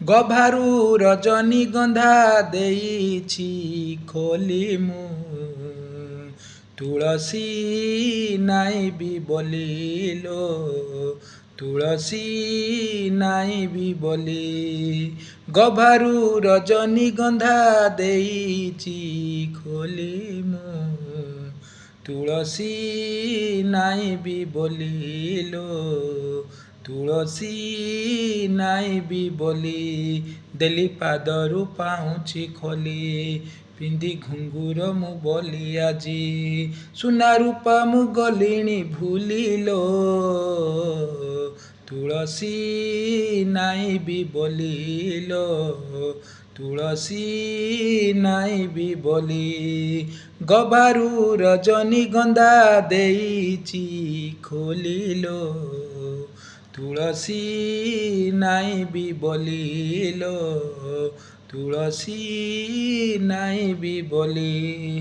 ଗଭାରୁ ରଜନୀଗନ୍ଧା ଦେଇଛି ଖୋଲି ମୁଁ ତୁଳସୀ ନାଇବି ବୋଲିଲୋ ତୁଳସୀ ନାଇବି ବୋଲି ଗଭାରୁ ରଜନୀଗନ୍ଧା ଦେଇଛି ଖୋଲି ମୁଁ ତୁଳସୀ ନାଇବି ବୋଲିଲୋ ତୁଳସୀ ନାଇବି ବୋଲି ଦେଲି ପାଦରୁ ପାଉଁଛି ଖୋଲି ପିନ୍ଧି ଘୁଙ୍ଗୁର ମୁଁ ବୋଲି ଆଜି ସୁନା ରୂପା ମୁଁ ଗଲିଣି ଭୁଲିଲୋ ତୁଳସୀ ନାଇବି ବୋଲିଲୋ ତୁଳସୀ ନାଇବି ବୋଲି ଗଭାରୁ ରଜନୀଗନ୍ଧା ଦେଇଛି ଖୋଲିଲୋ ତୁଳସୀ ନାଇବି ବୋଲିଲୋ ତୁଳସୀ ନାଇବି ବୋଲି।